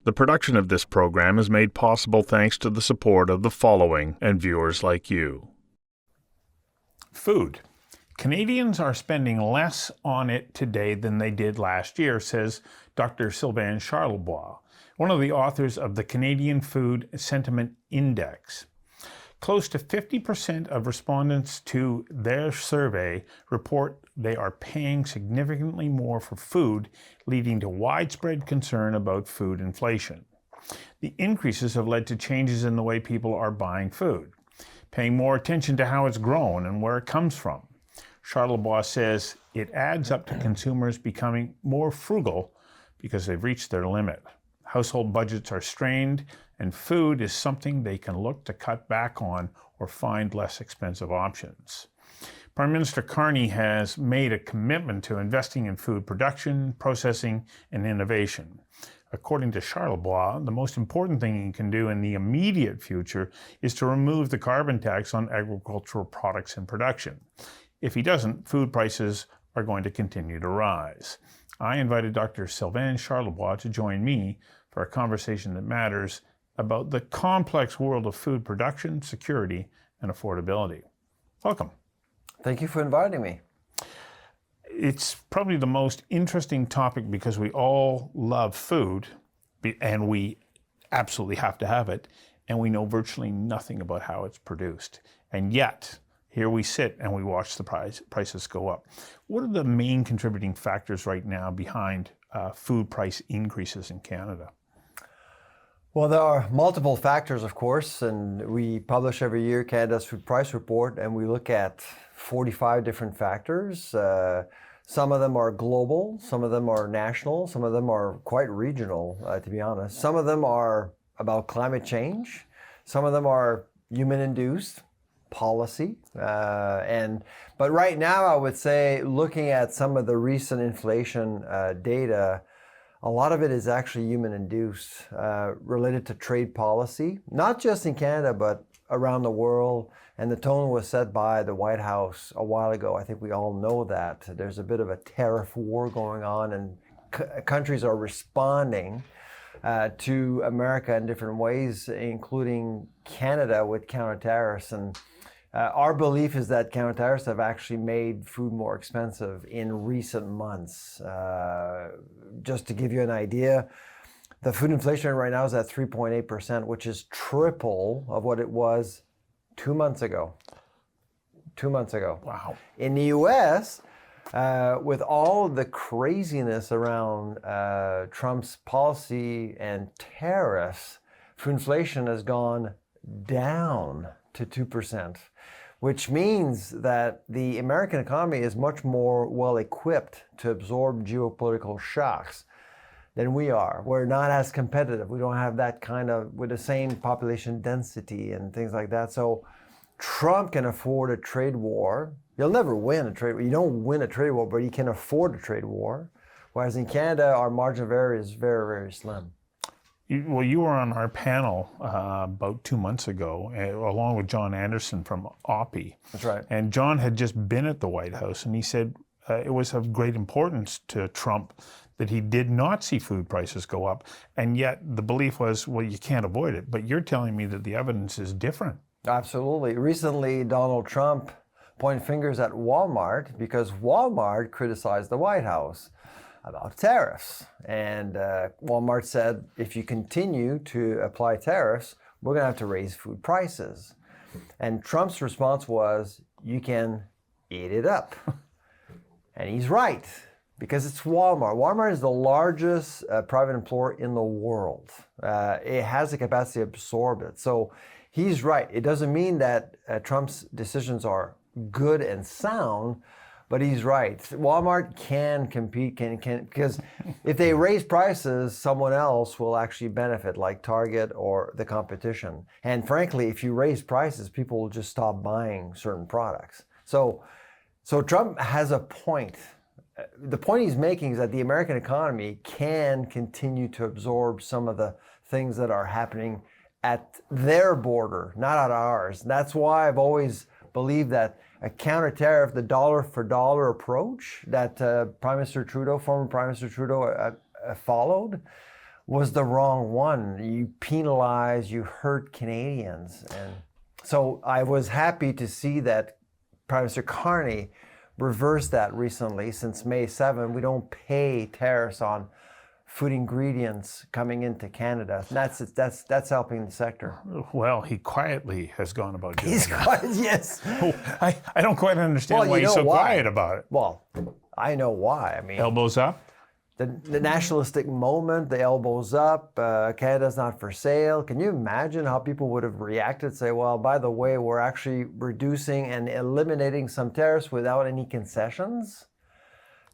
The production of this program is made possible thanks to the support of the following and viewers like you. Food. Canadians are spending less on it today than they did last year, says Dr. Sylvain Charlebois, one of the authors of the Canadian Food Sentiment Index. Close to 50% of respondents to their survey report they are paying significantly more for food, leading to widespread concern about food inflation. The increases have led to changes in the way people are buying food, paying more attention to how it's grown and where it comes from. Charlebois says it adds up to consumers becoming more frugal because they've reached their limit. Household budgets are strained, and food is something they can look to cut back on or find less expensive options. Prime Minister Carney has made a commitment to investing in food production, processing, and innovation. According to Charlebois, the most important thing he can do in the immediate future is to remove the carbon tax on agricultural products and production. If he doesn't, food prices are going to continue to rise. I invited Dr. Sylvain Charlebois to join me for a conversation that matters about the complex world of food production, security, and affordability. Welcome. Thank you for inviting me. It's probably the most interesting topic because we all love food and we absolutely have to have it, and we know virtually nothing about how it's produced. And yet, here we sit and we watch the prices go up. What are the main contributing factors right now behind food price increases in Canada? Well, there are multiple factors, of course, and we publish every year Canada's Food Price Report, and we look at 45 different factors. Some of them are global, some of them are national, some of them are quite regional, to be honest. Some of them are about climate change, some of them are human-induced policy, but right now I would say, looking at some of the recent inflation data, a lot of it is actually human-induced, related to trade policy, not just in Canada, but around the world. And the tone was set by the White House a while ago. I think we all know that. There's a bit of a tariff war going on, and countries are responding to America in different ways, including Canada with counter tariffs. And our belief is that counter tariffs have actually made food more expensive in recent months. Just to give you an idea, the food inflation right now is at 3.8%, which is triple of what it was 2 months ago. 2 months ago. Wow. In the US, with all of the craziness around Trump's policy and tariffs, food inflation has gone down to 2%, which means that the American economy is much more well equipped to absorb geopolitical shocks than we are. We're not as competitive. We don't have that kind of, with the same population density and things like that. So Trump can afford a trade war. You'll never win a trade war. You don't win a trade war, but you can afford a trade war. Whereas in Canada, our margin of error is very, very slim. Well, you were on our panel about 2 months ago, along with John Anderson from OPI. That's right. And John had just been at the White House, and he said it was of great importance to Trump that he did not see food prices go up. And yet the belief was, well, you can't avoid it. But you're telling me that the evidence is different. Absolutely. Recently, Donald Trump pointed fingers at Walmart because Walmart criticized the White House about tariffs. And Walmart said, if you continue to apply tariffs, we're going to have to raise food prices. And Trump's response was, you can eat it up. And he's right, because it's Walmart. Walmart is the largest private employer in the world. It has the capacity to absorb it. So he's right. It doesn't mean that Trump's decisions are good and sound, but he's right. Walmart can compete, because if they raise prices, someone else will actually benefit, like Target or the competition. And frankly, if you raise prices, people will just stop buying certain products. So Trump has a point. The point he's making is that the American economy can continue to absorb some of the things that are happening at their border, not at ours. That's why I've always believed that a counter tariff, the dollar for dollar approach that former Prime Minister Trudeau followed, was the wrong one. You penalize, you hurt Canadians. And so I was happy to see that Prime Minister Carney reversed that recently. Since May 7, we don't pay tariffs on food ingredients coming into Canada. That's helping the sector. Well, he quietly has gone about doing He's that. quiet, yes. I don't quite understand why he's so quiet about it. Well, I know why. I mean, Elbows up? the nationalistic moment, the elbows up, Canada's not for sale. Can you imagine how people would have reacted? Say, well, by the way, we're actually reducing and eliminating some tariffs without any concessions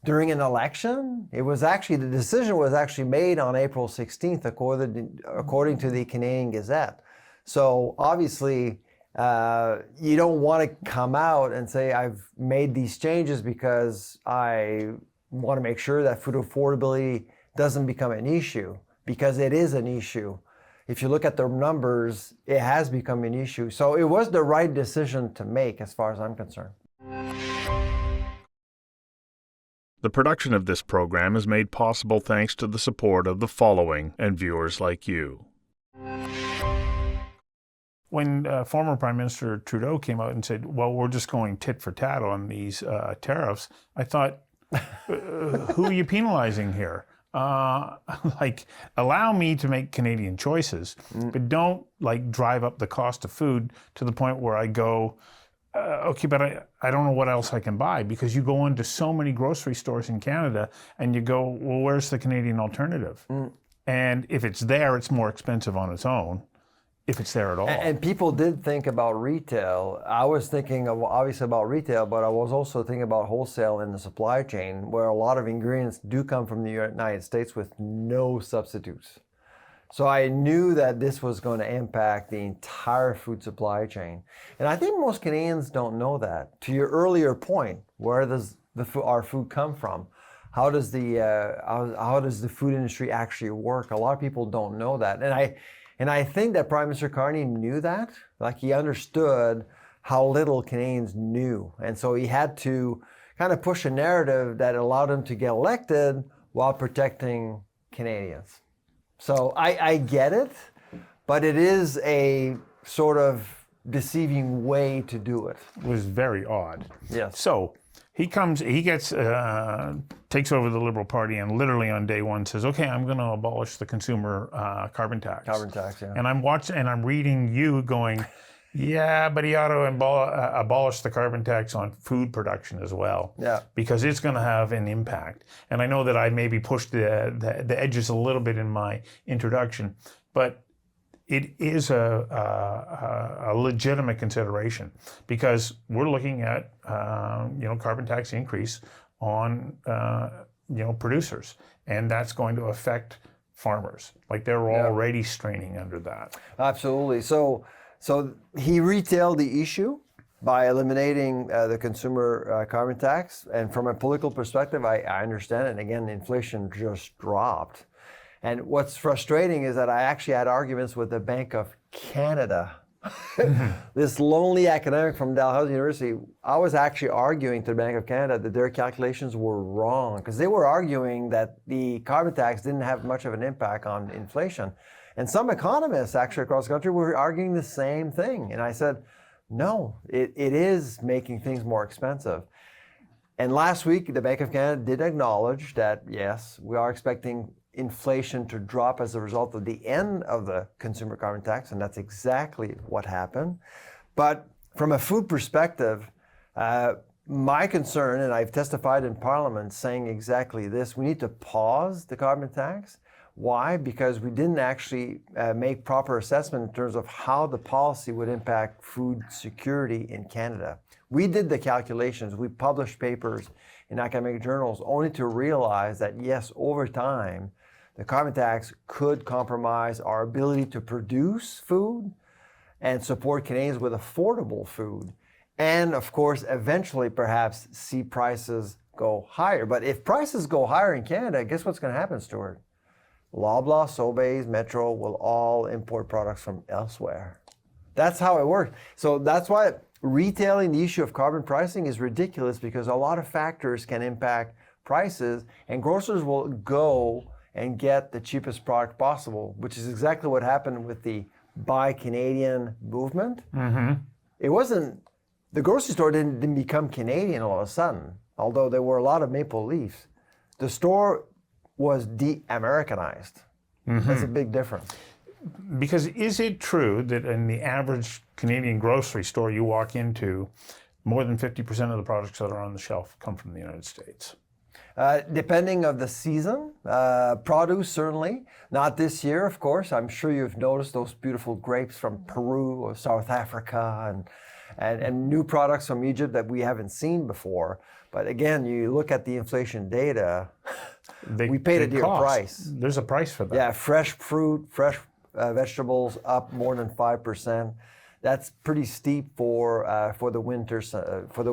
during an election. The decision was actually made on April 16th, according to the Canadian Gazette. So obviously, you don't want to come out and say, I've made these changes because I want to make sure that food affordability doesn't become an issue, because it is an issue. If you look at the numbers, it has become an issue. So it was the right decision to make as far as I'm concerned. The production of this program is made possible thanks to the support of the following and viewers like you. When former Prime Minister Trudeau came out and said, well, we're just going tit for tat on these tariffs, I thought, who are you penalizing here? Allow me to make Canadian choices, but don't drive up the cost of food to the point where I go, okay, but I don't know what else I can buy, because you go into so many grocery stores in Canada and you go, well, where's the Canadian alternative? And if it's there, it's more expensive on its own, if it's there at all. And people did think about retail. I was thinking obviously about retail, but I was also thinking about wholesale in the supply chain, where a lot of ingredients do come from the United States with no substitutes. So I knew that this was going to impact the entire food supply chain. And I think most Canadians don't know that. To your earlier point, where does our food come from? How does the food industry actually work? A lot of people don't know that. And I think that Prime Minister Carney knew that. He understood how little Canadians knew. And so he had to kind of push a narrative that allowed him to get elected while protecting Canadians. So I get it, but it is a sort of deceiving way to do it. It was very odd. Yes. So he takes over the Liberal Party, and literally on day one says, okay, I'm going to abolish the consumer carbon tax. Carbon tax, yeah. And I'm reading you going, yeah, but he ought to abolish the carbon tax on food production as well. Yeah. Because it's going to have an impact. And I know that I maybe pushed the edges a little bit in my introduction, but it is a legitimate consideration, because we're looking at carbon tax increase on producers, and that's going to affect farmers. They're already straining under that. Absolutely. So he retailed the issue by eliminating the consumer carbon tax. And from a political perspective, I understand it. And again, inflation just dropped. And what's frustrating is that I actually had arguments with the Bank of Canada. This lonely academic from Dalhousie University, I was actually arguing to the Bank of Canada that their calculations were wrong, because they were arguing that the carbon tax didn't have much of an impact on inflation. And some economists actually across the country were arguing the same thing. And I said, no, it is making things more expensive. And last week, the Bank of Canada did acknowledge that, yes, we are expecting inflation to drop as a result of the end of the consumer carbon tax, and that's exactly what happened. But from a food perspective, my concern, and I've testified in Parliament saying exactly this, we need to pause the carbon tax. Why? Because we didn't actually make proper assessment in terms of how the policy would impact food security in Canada. We did the calculations. We published papers in academic journals only to realize that, yes, over time, the carbon tax could compromise our ability to produce food and support Canadians with affordable food. And of course, eventually perhaps see prices go higher. But if prices go higher in Canada, guess what's going to happen, Stuart? Loblaw, Sobeys, Metro will all import products from elsewhere. That's how it works. So that's why retailing the issue of carbon pricing is ridiculous, because a lot of factors can impact prices, and grocers will go and get the cheapest product possible, which is exactly what happened with the Buy Canadian movement. It wasn't, the grocery store didn't become Canadian all of a sudden, although there were a lot of maple leafs. The store was de-Americanized. That's a big difference. Because is it true that in the average Canadian grocery store you walk into, more than 50% of the products that are on the shelf come from the United States? Depending of the season, produce certainly. Not this year, of course. I'm sure you've noticed those beautiful grapes from Peru or South Africa and new products from Egypt that we haven't seen before. But again, you look at the inflation data, we paid a dear price. There's a price for that. Yeah, fresh fruit, fresh vegetables up more than 5%. That's pretty steep for the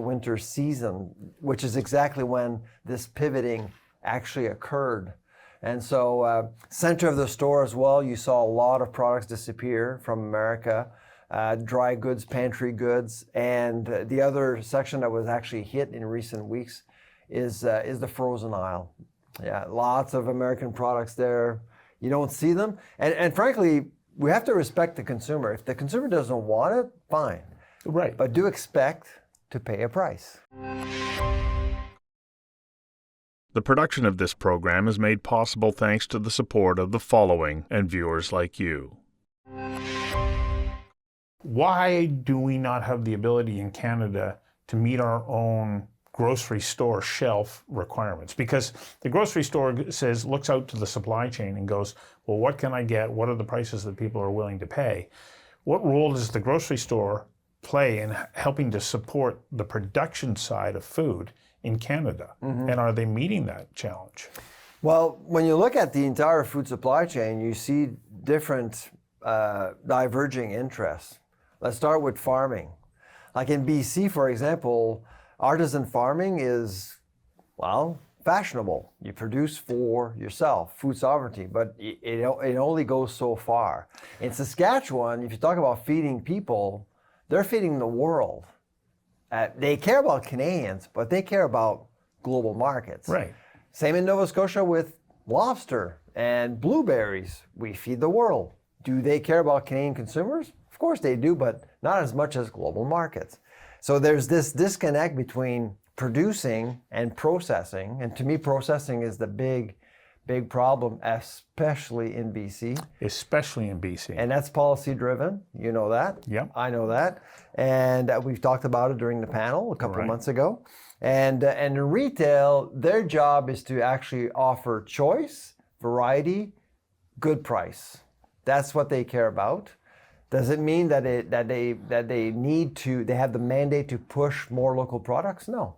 winter season, which is exactly when this pivoting actually occurred. And so, center of the store as well, you saw a lot of products disappear from America, dry goods, pantry goods, and the other section that was actually hit in recent weeks is the frozen aisle. Yeah, lots of American products there. You don't see them, and frankly, we have to respect the consumer. If the consumer doesn't want it, fine. Right. But do expect to pay a price. The production of this program is made possible thanks to the support of the following and viewers like you. Why do we not have the ability in Canada to meet our own grocery store shelf requirements? Because the grocery store looks out to the supply chain and goes, well, what can I get? What are the prices that people are willing to pay? What role does the grocery store play in helping to support the production side of food in Canada? And are they meeting that challenge? Well, when you look at the entire food supply chain, you see different diverging interests. Let's start with farming. Like in BC, for example, artisan farming is, well, fashionable. You produce for yourself, food sovereignty, but it only goes so far. In Saskatchewan, if you talk about feeding people, they're feeding the world. They care about Canadians, but they care about global markets. Right. Same in Nova Scotia with lobster and blueberries. We feed the world. Do they care about Canadian consumers? Of course they do, but not as much as global markets. So there's this disconnect between producing and processing, and to me, processing is the big problem, especially in BC. Especially in BC. And that's policy driven. You know that. Yep. I know that. And we've talked about it during the panel a couple of months ago. And in retail, their job is to actually offer choice, variety, good price. That's what they care about. Does it mean that they need to, they have the mandate to push more local products? No.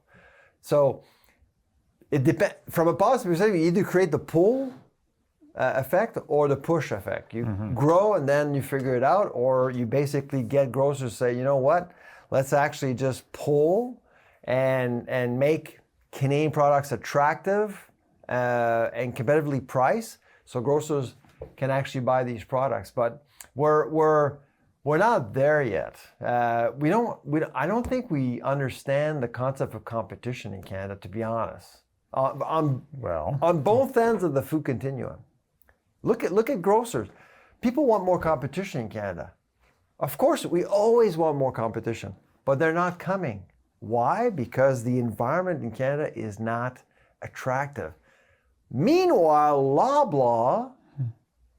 So it depends. From a policy perspective, you either create the pull effect or the push effect. You grow and then you figure it out, or you basically get grocers to say, you know what, let's actually just pull and make Canadian products attractive and competitively priced, so grocers can actually buy these products. But we're not there yet. I don't think we understand the concept of competition in Canada, to be honest. On both ends of the food continuum. Look at grocers. People want more competition in Canada. Of course, we always want more competition, but they're not coming. Why? Because the environment in Canada is not attractive. Meanwhile, Loblaw,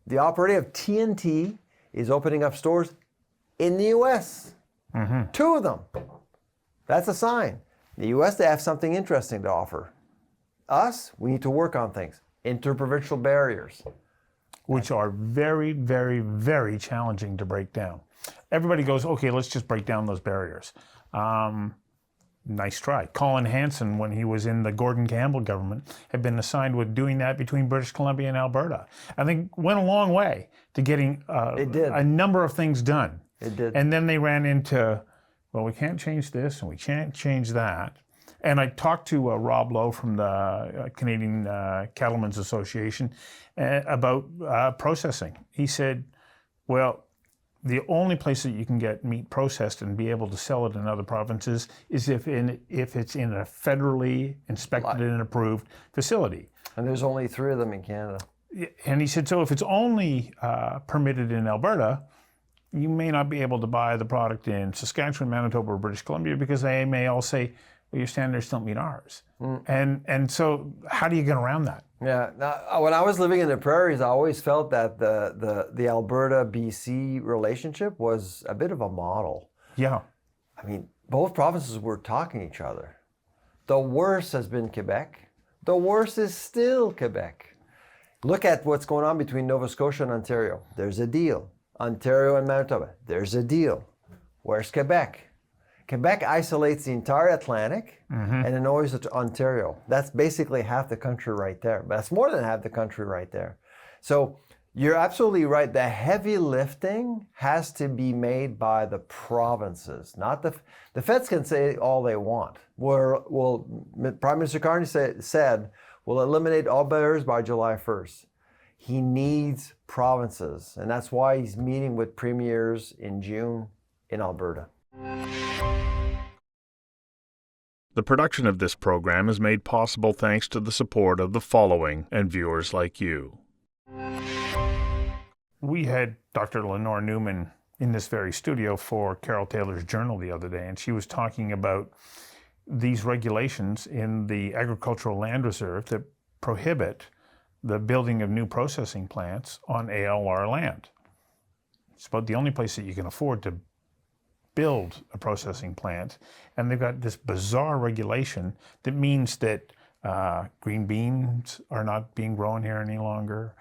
the operator of TNT, is opening up stores in the US. 2 of them. That's a sign. The US, they have something interesting to offer. Us, we need to work on things. Interprovincial barriers. Which are very, very, very challenging to break down. Everybody goes, okay, let's just break down those barriers. Nice try. Colin Hanson, when he was in the Gordon Campbell government, had been assigned with doing that between British Columbia and Alberta. I think went a long way to getting a number of things done. It did. And then they ran into, well, we can't change this and we can't change that. And I talked to Rob Lowe from the Canadian Cattlemen's Association about processing. He said, well, the only place that you can get meat processed and be able to sell it in other provinces is if it's in a federally inspected and approved facility. And there's only 3 of them in Canada. And he said, so if it's only permitted in Alberta, you may not be able to buy the product in Saskatchewan, Manitoba, or British Columbia because they may all say, well, your standards don't meet ours. And so how do you get around that? Yeah. Now, when I was living in the prairies, I always felt that the Alberta-BC relationship was a bit of a model. Yeah. I mean, both provinces were talking to each other. The worst has been Quebec. The worst is still Quebec. Look at what's going on between Nova Scotia and Ontario. There's a deal. Ontario and Manitoba. There's a deal. Where's Quebec? Quebec isolates the entire Atlantic and annoys Ontario. That's basically half the country right there. But that's more than half the country right there. So you're absolutely right. The heavy lifting has to be made by the provinces, not the feds can say all they want. Prime Minister Carney said, we'll eliminate all barriers by July 1st. He needs provinces, and that's why he's meeting with premiers in June in Alberta. The production of this program is made possible thanks to the support of the following and viewers like you. We had Dr. Lenore Newman in this very studio for Carol Taylor's Journal the other day, and she was talking about these regulations in the agricultural land reserve that prohibit the building of new processing plants on ALR land. It's about the only place that you can afford to build a processing plant, and they've got this bizarre regulation that means that green beans are not being grown here any longer.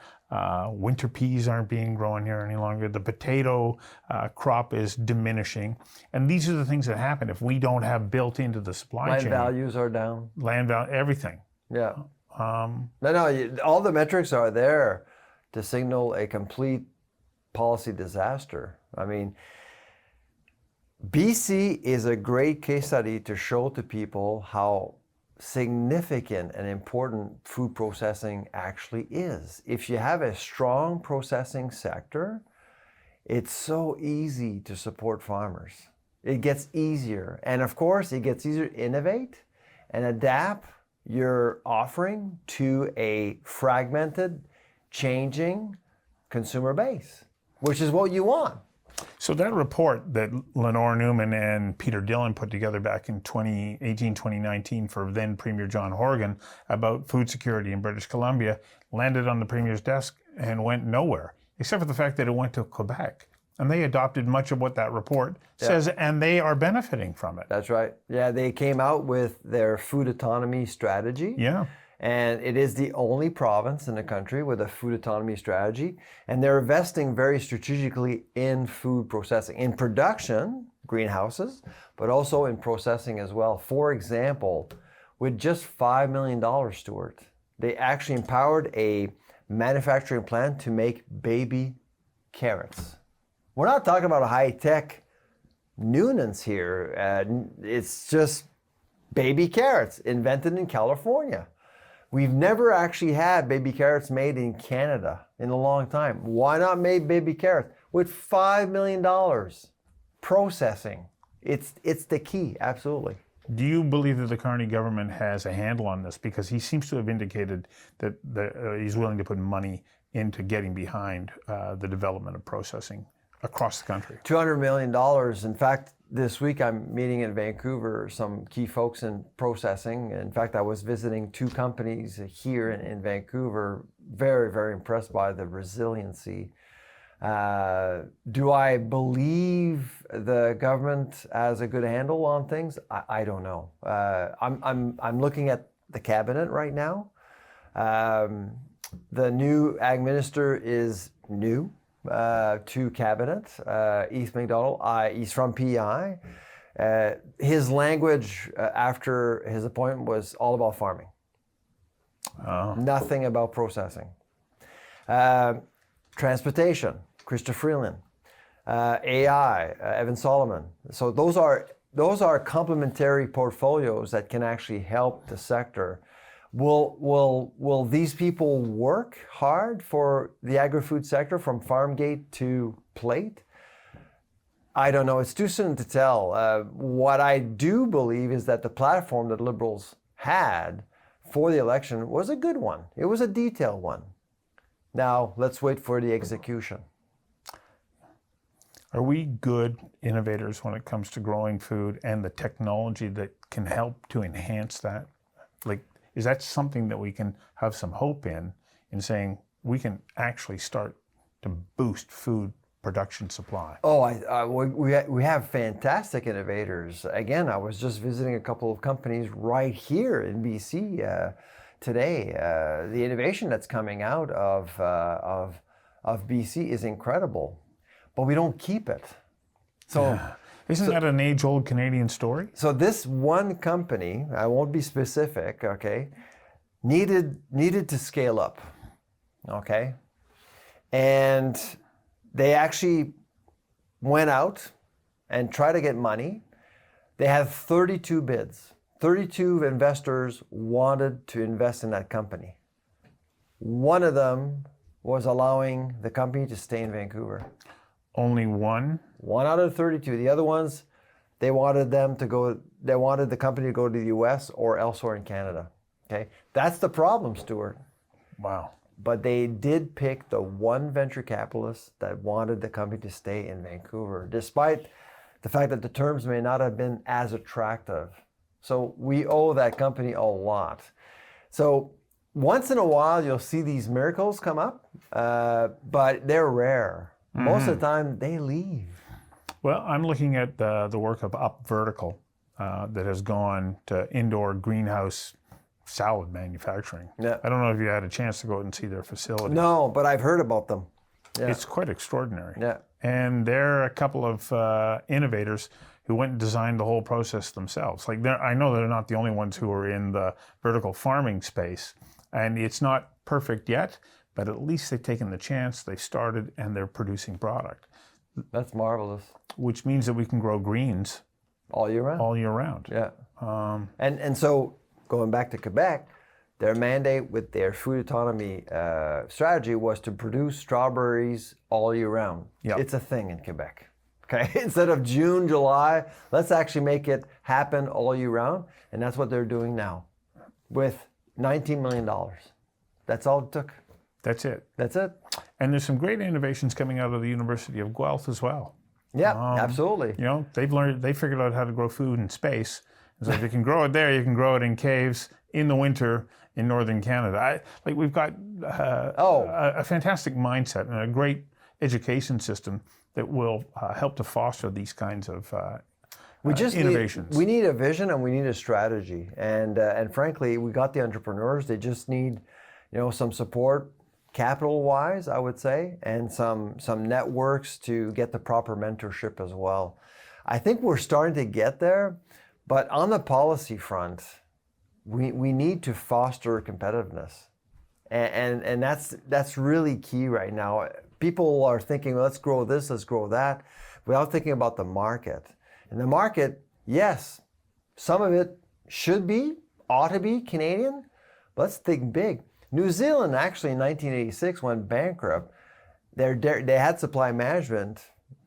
Winter peas aren't being grown here any longer. The potato crop is diminishing. And these are the things that happen if we don't have built into the supply chain. Land values are down. Land value, everything. Yeah. All the metrics are there to signal a complete policy disaster. I mean, BC is a great case study to show to people how significant and important food processing actually is. If you have a strong processing sector, it's so easy to support farmers. It gets easier. And of course, it gets easier to innovate and adapt your offering to a fragmented, changing consumer base, which is what you want. So that report that Lenore Newman and Peter Dillon put together back in 2018, 2019 for then Premier John Horgan about food security in British Columbia landed on the Premier's desk and went nowhere, except for the fact that it went to Quebec. And they adopted much of what that report says, and they are benefiting from it. That's right. Yeah, they came out with their food autonomy strategy. Yeah. And it is the only province in the country with a food autonomy strategy. And they're investing very strategically in food processing, in production, greenhouses, but also in processing as well. For example, with just $5 million, Stuart, they actually empowered a manufacturing plant to make baby carrots. We're not talking about a high-tech nuisance here. It's just baby carrots invented in California. We've never actually had baby carrots made in Canada in a long time. Why not make baby carrots? With $5 million processing, it's the key, absolutely. Do you believe that the Carney government has a handle on this? Because he seems to have indicated that he's willing to put money into getting behind the development of processing across the country. $200 million. In fact, this week I'm meeting in Vancouver some key folks in processing. In fact, I was visiting two companies here in Vancouver, very, very impressed by the resiliency. Do I believe the government has a good handle on things? I don't know. I'm looking at the cabinet right now. The new ag minister is new to cabinet, Heath McDonald. He's from PEI. His language after his appointment was all about farming. Nothing about processing. Transportation, Krista Freeland. AI, Evan Solomon. So those are complementary portfolios that can actually help the sector. Will these people work hard for the agri-food sector from farm gate to plate? I don't know. It's too soon to tell. What I do believe is that the platform that Liberals had for the election was a good one. It was a detailed one. Now, let's wait for the execution. Are we good innovators when it comes to growing food and the technology that can help to enhance that? Like, is that something that we can have some hope in saying we can actually start to boost food production supply? Oh, we have fantastic innovators. Again, I was just visiting a couple of companies right here in BC today. The innovation that's coming out of BC is incredible, but we don't keep it. So, Isn't that an age-old Canadian story? So this one company, I won't be specific, okay, needed to scale up, okay, and they actually went out and tried to get money. They had 32 bids. 32 investors wanted to invest in that company. One of them was allowing the company to stay in Vancouver. Only one? One out of 32. The other ones, they wanted the company to go to the US or elsewhere in Canada. Okay? That's the problem, Stuart. Wow. But they did pick the one venture capitalist that wanted the company to stay in Vancouver, despite the fact that the terms may not have been as attractive. So we owe that company a lot. So once in a while, you'll see these miracles come up, but they're rare. Most of the time, they leave. Well, I'm looking at the work of Up Vertical that has gone to indoor greenhouse salad manufacturing. Yeah. I don't know if you had a chance to go out and see their facility. No, but I've heard about them. Yeah. It's quite extraordinary. Yeah. And they're a couple of innovators who went and designed the whole process themselves. Like, I know they're not the only ones who are in the vertical farming space, and it's not perfect yet, but at least they've taken the chance, they've started, and they're producing product. That's marvelous. Which means that we can grow greens all year round. all year round. Yeah. And so going back to Quebec, their mandate with their food autonomy strategy was to produce strawberries all year round. Yep. It's a thing in Quebec. Okay, instead of June, July, let's actually make it happen all year round, and that's what they're doing now, with $19 million. That's all it took. That's it. That's it. And there's some great innovations coming out of the University of Guelph as well. Yeah, absolutely. You know, they figured out how to grow food in space. So if you can grow it there, you can grow it in caves in the winter in northern Canada. We've got a fantastic mindset and a great education system that will help to foster these kinds of innovations. We need a vision and we need a strategy. And frankly, we got the entrepreneurs. They just need, some support, capital-wise, I would say, and some networks to get the proper mentorship as well. I think we're starting to get there, but on the policy front, we need to foster competitiveness. And that's really key right now. People are thinking, well, let's grow this, let's grow that, without thinking about the market. And the market, yes, some of it ought to be Canadian, but let's think big. New Zealand actually in 1986 went bankrupt. They had supply management.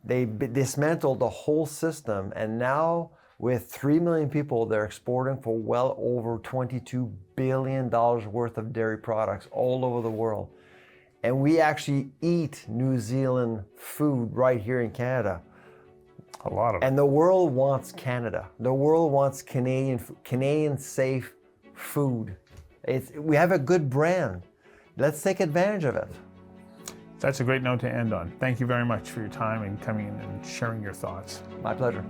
They dismantled the whole system, and now with 3 million people, they're exporting for well over $22 billion worth of dairy products all over the world. And we actually eat New Zealand food right here in Canada. A lot of it. And the world wants Canada. The world wants Canadian safe food. We have a good brand. Let's take advantage of it. That's a great note to end on. Thank you very much for your time and coming in and sharing your thoughts. My pleasure.